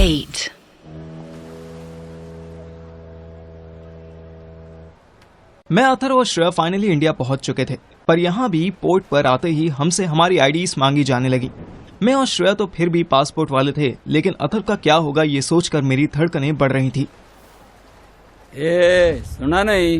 8. मैं, अथर और Shreya finally India पहुंच चुके थे, पर यहाँ भी पोर्ट पर आते ही हमसे हमारी आईडीज मांगी जाने लगी। मैं और श्रेया तो फिर भी पासपोर्ट वाले थे, लेकिन अथर का क्या होगा ये सोचकर मेरी धड़कनें बढ़ रही थी। सुना नहीं?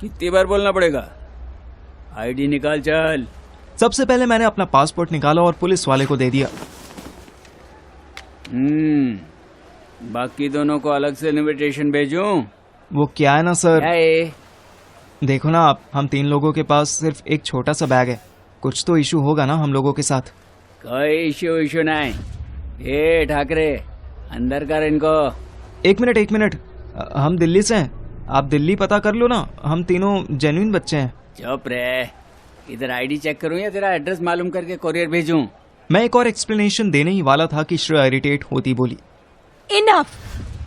कितनी बार बोलना पड़ेगा? आईडी निकाल चल। सबसे पहले मैंने अपना पासपोर्ट निकाला और पुलिस वाले को दे दिया। बाकी दोनों को अलग से इनविटेशन भेजूं? वो क्या है ना सर, क्या है? देखो ना आप, हम 3 लोगों के पास सिर्फ एक छोटा सा बैग है। कुछ तो इशू होगा ना हम लोगों के साथ। कोई इशू नहीं। ए ठाकरे, अंदर कर इनको। एक मिनट, हम दिल्ली से हैं। आप दिल्ली पता कर लो ना, हम तीनों जेन्युइन बच्चे हैं। चुप रे। इधर आईडी चेक करूं या तेरा एड्रेस मालूम करके कोरियर भेजूं? मैं एक और एक्सप्लेनेशन देने ही वाला था कि श्रेया इरिटेट होती बोली, Enough!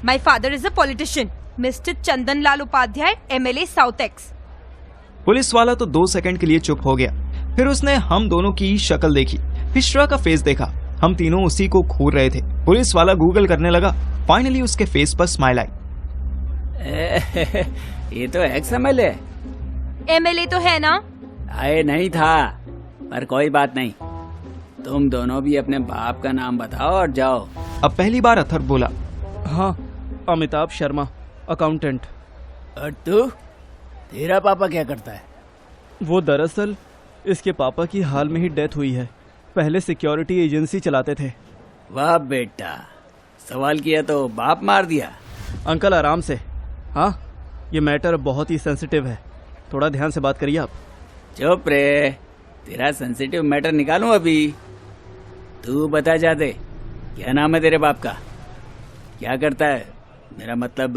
My father is a politician, Mr. Chandan Lal Upadhyay, MLA South Ex. Police वाला तो 2 सेकंड के लिए चुप हो गया। फिर उसने हम दोनों की शक्ल देखी, फिर श्रेया का फेस देखा। हम तीनों उसी को घूर रहे थे। पुलिस वाला गूगल करने लगा। फाइनली उसके फेस पर स्माइल आई। ये तो एक्स MLA। MLA तो है ना? आए नहीं था, पर कोई बात नहीं। तुम दोनों भी अपने बाप का नाम बताओ और जाओ। अब पहली बार अथर बोला। हाँ, अमिताभ शर्मा, अकाउंटेंट। और तू? तेरा पापा क्या करता है? वो दरअसल इसके पापा की हाल में ही डेथ हुई है। पहले सिक्योरिटी एजेंसी चलाते थे। वाह बेटा, सवाल किया तो बाप मार दिया। अंकल आराम से। हाँ, ये मैटर बहुत ही सेंसिटिव है, थोड़ा ध्यान से बात करिए आप। चुप रे, तेरा सेंसिटिव मैटर निकालूं अभी? तू बता जाते, क्या नाम है तेरे बाप का? क्या करता है? मेरा मतलब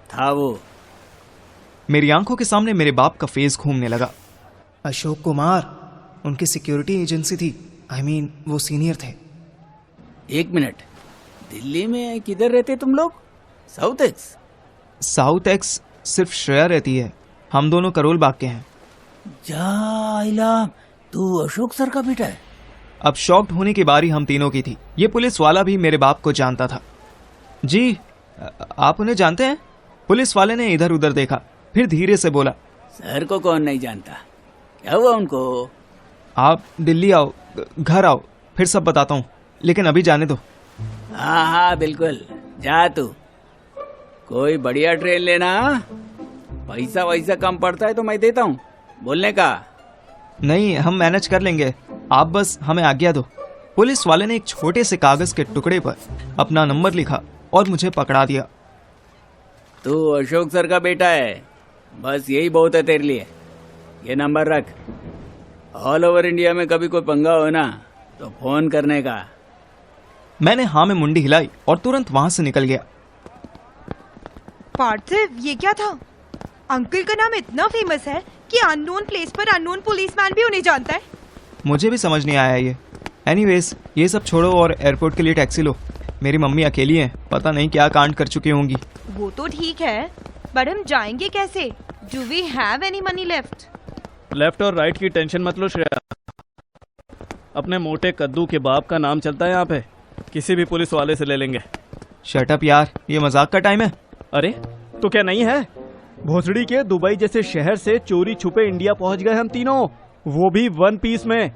था वो। मेरी आंखों के सामने मेरे बाप का फेस घूमने लगा। अशोक कुमार, उनकी सिक्योरिटी एजेंसी थी। I mean, वो सीनियर थे। एक मिनट, दिल्ली में किधर रहते तुम लोग? South x? साउथ एक्स सिर्फ श्रेया रहती है, हम दोनों करोल बाग के हैं। जाइला, तू अशोक सर का बेटा है? अब शॉक्ड होने की बारी हम तीनों की थी। ये पुलिस वाला भी मेरे बाप को जानता था। जी, आप उन्हें जानते हैं? पुलिस वाले ने इधर उधर देखा, फिर धीरे से बोला, सर को कौन नहीं जानता? क्या हुआ उनको? आप दिल्ली आओ, घर आओ, फिर सब बताता हूँ, लेकिन अभी जाने दो। हाँ बिल्कुल, जा तू। कोई बढ़िया ट्रेन लेना। पैसा वैसा कम पड़ता है तो मैं देता हूँ, बोलने का। नहीं, हम मैनेज कर लेंगे, आप बस हमें आज्ञा दो। पुलिस वाले ने एक छोटे से कागज के टुकड़े पर अपना नंबर लिखा और मुझे पकड़ा दिया। तू अशोक सर का बेटा है, बस यही बहुत है तेरे लिए। ये नंबर रख। ऑल ओवर इंडिया में कभी कोई पंगा हो ना तो फोन करने का। मैंने हाँ में मुंडी हिलाई और तुरंत वहां से निकल गया। पार्थिव, ये क्या था? अंकल का नाम इतना फेमस है कि अननोन प्लेस पर अननोन पुलिसमैन भी उन्हें जानता है। मुझे भी समझ नहीं आया ये। एनीवेज, ये सब छोड़ो और एयरपोर्ट के लिए टैक्सी लो। मेरी मम्मी अकेली है, पता नहीं क्या कांड कर चुकी होंगी। वो तो ठीक है, पर हम जाएंगे कैसे? Do we have any money left? Left और राइट की टेंशन मत लो श्रेया, अपने मोटे कद्दू के बाप का नाम चलता है यहाँ पे, किसी भी पुलिस वाले से ले लेंगे। शट अप यार, ये मजाक का टाइम है। अरे तो क्या नहीं है? भोसड़ी के दुबई जैसे शहर से चोरी छुपे इंडिया पहुंच गए हम तीनों, वो भी 1 पीस में।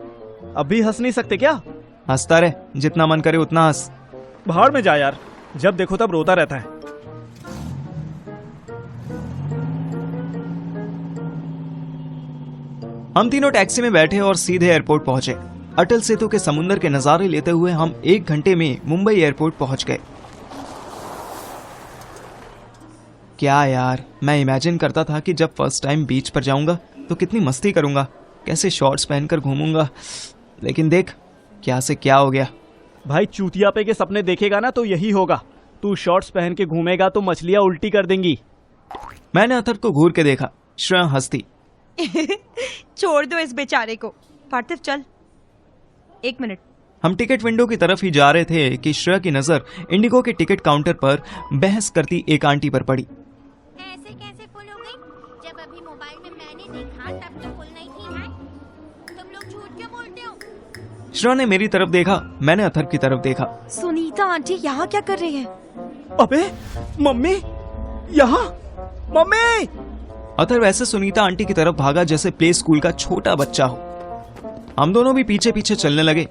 अभी हंस नहीं सकते क्या? हंसता रहे, जितना मन करे उतना हंस। भाड़ में जा यार, जब देखो तब रोता रहता है। हम तीनों टैक्सी में बैठे और सीधे एयरपोर्ट पहुंचे। अटल सेतु के समुद्र के नजारे लेते हुए हम 1 घंटे में मुंबई एयरपोर्ट पहुंच गए। क्या यार, मैं इमेजिन करता था कि जब फर्स्ट टाइम बीच पर जाऊंगा तो कितनी मस्ती करूंगा, कैसे शॉर्ट्स पहनकर घूमूंगा, लेकिन देख क्या से क्या हो गया। भाई चूतिया पे के सपने देखेगा ना तो यही होगा। तू शॉर्ट्स पहन के घूमेगा तो मछलियां उल्टी कर देंगी। मैंने अथर को घूर के देखा। श्रेया हंसती। छोड़ दो इस बेचारे को। पार्थिव चल। 1 मिनट। हम टिकट विंडो की तरफ ही जा रहे थे कि श्रेया की नजर इंडिगो के टिकट काउंटर पर बहस करती एक आंटी पर पड़ी। ऐसे कैसे फुल हो गई? जब अभी मोबाइल में मैंने देखा तब तो फुल नहीं थी है। तुम लोग झूठ क्यों बोलते हो? श्रेया ने मेरी तरफ देखा, मैंने अथर की तरफ देखा। सुनीता सुनीता आंटी यहाँ क्या कर रही है? अबे मम्मी, यहाँ मम्मी! अथर वैसे सुनीता आंटी की तरफ भागा जैसे प्ले स्कूल का छोटा बच्चा हो। हम दोनों भी पीछे पीछे चलने लगे।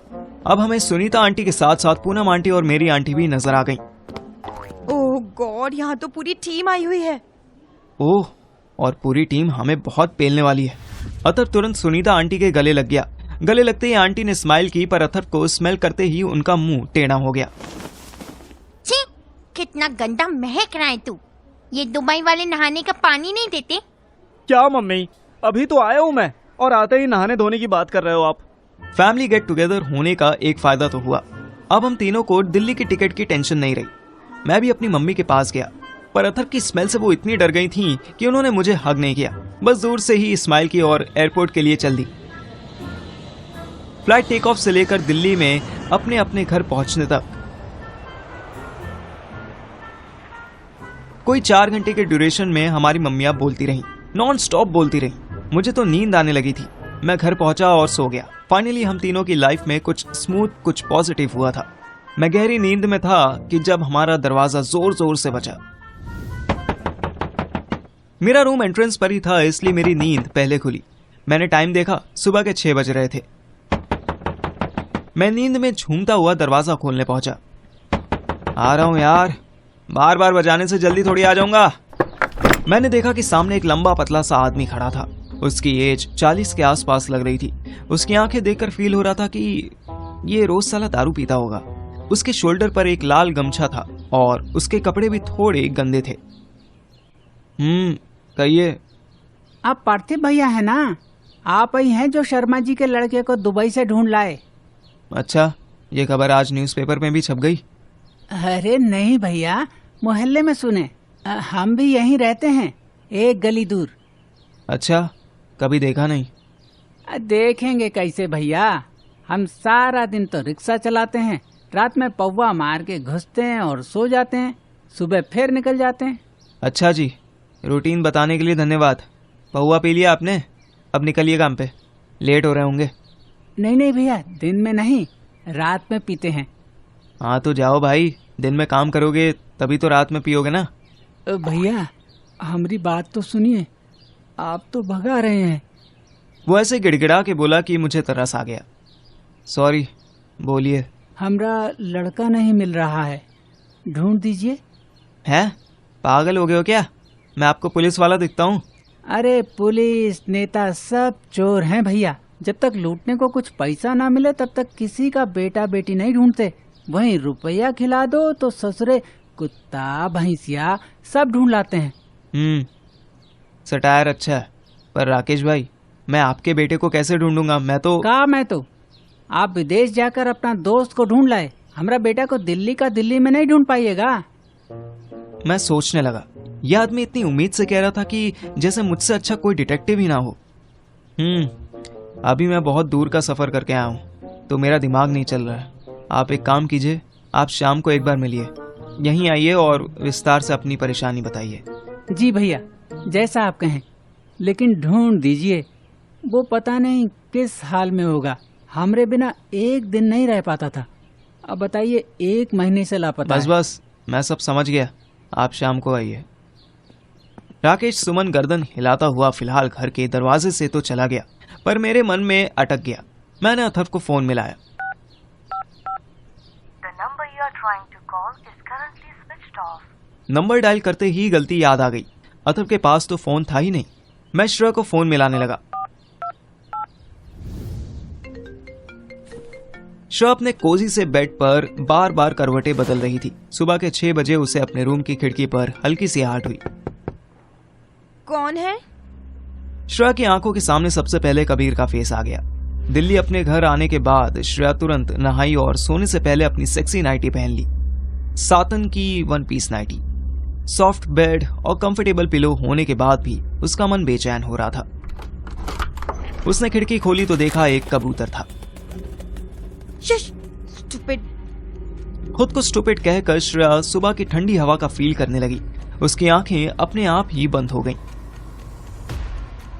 अब हमें सुनीता आंटी के साथ साथ पूनम आंटी और मेरी आंटी भी नजर आ गईं। ओह गॉड, यहाँ तो पूरी टीम आई हुई है। ओह, और पूरी टीम हमें बहुत पेलने वाली है। अथर तुरंत सुनीता आंटी के गले लग गया। गले लगते ही आंटी ने स्माइल की, पर अथर को स्मेल करते ही उनका मुंह टेढ़ा हो गया। छी, कितना गंदा महक रहा है तू। ये दुबई वाले नहाने का पानी नहीं देते? क्या मम्मी, अभी तो आया हूँ मैं, और आते ही नहाने धोने की बात कर रहे हो आप। फैमिली गेट टुगेदर होने का एक फायदा तो हुआ। अब हम तीनों को दिल्ली की टिकट की टेंशन नहीं रही। मैं भी अपनी मम्मी के पास गया, पर अथर की स्मेल से वो इतनी डर गई थी कि उन्होंने मुझे हग नहीं किया, बस दूर से ही स्माइल की और एयरपोर्ट के लिए चल दी। फ्लाइट टेक ऑफ से लेकर दिल्ली में अपने अपने घर पहुंचने तक कोई 4 घंटे के ड्यूरेशन में हमारी मम्मियां बोलती रहीं, नॉन स्टॉप बोलती रहीं। मुझे तो नींद आने लगी थी। मैं घर पहुंचा और सो गया। फाइनली हम तीनों की लाइफ में कुछ स्मूथ, कुछ पॉजिटिव हुआ था। मैं गहरी नींद में था कि जब हमारा दरवाजा जोर जोर से बजा। मेरा रूम एंट्रेंस पर ही था, इसलिए मेरी नींद पहले खुली। मैंने टाइम देखा, सुबह के 6 बज रहे थे। मैं नींद में झूमता हुआ दरवाजा खोलने पहुंचा। आ रहा हूं यार, बार बार बजाने से जल्दी थोड़ी आ जाऊंगा। मैंने देखा कि सामने एक लंबा पतला सा आदमी खड़ा था। उसकी एज 40 के आसपास लग रही थी। उसकी आंखें देखकर फील हो रहा था कि ये रोज साला दारू पीता होगा। उसके शोल्डर पर एक लाल गमछा था और उसके कपड़े भी थोड़े गंदे थे। कहिए। आप पार्थिव भैया है ना? आप ही हैं जो शर्मा जी के लड़के को दुबई से ढूंढ लाए? अच्छा, ये खबर आज न्यूज़पेपर में भी छप गई? अरे नहीं भैया, मोहल्ले में सुने। हम भी यहीं रहते हैं, एक गली दूर। अच्छा, कभी देखा नहीं। देखेंगे कैसे भैया, हम सारा दिन तो रिक्शा चलाते हैं, रात में पौवा मार के घुसते हैं और सो जाते हैं, सुबह फिर निकल जाते हैं। अच्छा जी, रूटीन बताने के लिए धन्यवाद। पौवा पी लिया आपने? अब निकलिए काम पे, लेट हो रहे होंगे। नहीं नहीं भैया, दिन में नहीं, रात में पीते हैं। हाँ तो जाओ भाई, दिन में काम करोगे तभी तो रात में पियोगे ना। भैया हमारी बात तो सुनिए, आप तो भगा रहे हैं। वो ऐसे गिड़गिड़ा के बोला कि मुझे तरस आ गया। सॉरी, बोलिए। हमरा लड़का नहीं मिल रहा है, ढूंढ दीजिए। हैं? पागल हो गए हो क्या? मैं आपको पुलिस वाला दिखता हूँ? अरे पुलिस नेता सब चोर हैं भैया। जब तक लूटने को कुछ पैसा ना मिले तब तक किसी का बेटा बेटी नहीं ढूंढते। वहीं रुपया खिला दो तो ससुरे कुत्ता भैंसिया सब ढूंढ लाते हैं। सटायर अच्छा है, पर राकेश भाई, मैं आपके बेटे को कैसे ढूंढूंगा? मैं तो आप विदेश जाकर अपना दोस्त को ढूंढ लाए, हमारा बेटा को दिल्ली का दिल्ली में नहीं ढूंढ पाइएगा। मैं सोचने लगा, यह आदमी इतनी उम्मीद से कह रहा था कि जैसे मुझसे अच्छा कोई डिटेक्टिव ही ना हो। अभी मैं बहुत दूर का सफर करके आया हूँ तो मेरा दिमाग नहीं चल रहा है। आप एक काम कीजिए, आप शाम को एक बार मिलिए, यहीं आइए और विस्तार से अपनी परेशानी बताइए। जी भैया, जैसा आप कहें, लेकिन ढूंढ दीजिए। वो पता नहीं किस हाल में होगा, हमरे बिना एक दिन नहीं रह पाता था, अब बताइए 1 महीने से लापता है। बस मैं सब समझ गया, आप शाम को आइए। राकेश सुमन गर्दन हिलाता हुआ फिलहाल घर के दरवाजे से तो चला गया, पर मेरे मन में अटक गया। मैंने अथर्व को फोन मिलाया। नंबर डायल करते ही गलती याद आ गई, अथर्व के पास तो फोन था ही नहीं। मैं श्रेया को फोन मिलाने लगा। श्रेया अपने कोजी से बेड पर बार बार करवटें बदल रही थी। सुबह के 6 बजे उसे अपने रूम की खिड़की पर हल्की सी आहट हुई। कौन है? श्रेया की आंखों के सामने सबसे पहले कबीर का फेस आ गया। दिल्ली अपने घर आने के बाद श्रेया तुरंत नहाई और सोने से पहले अपनी सेक्सी नाइटी पहन ली। सातन की 1 पीस नाइटी। सॉफ्ट बेड और कंफर्टेबल पिलो होने के बाद भी उसका मन बेचैन हो रहा था। उसने खिड़की खोली तो देखा एक कबूतर था। स्टूपिड। खुद को स्टूपिड कहकर श्रेया सुबह की ठंडी हवा का फील करने लगी। उसकी आंखें अपने आप ही बंद हो गईं।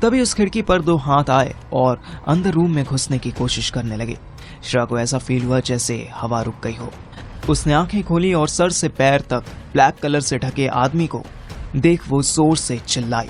तभी उस खिड़की पर 2 हाथ आए और अंदर रूम में घुसने की कोशिश करने लगे। श्रेया को ऐसा फील हुआ जैसे हवा रुक गई हो। उसने आंखें खोली और सर से पैर तक ब्लैक कलर से ढके आदमी को देख वो जोर से चिल्लाई।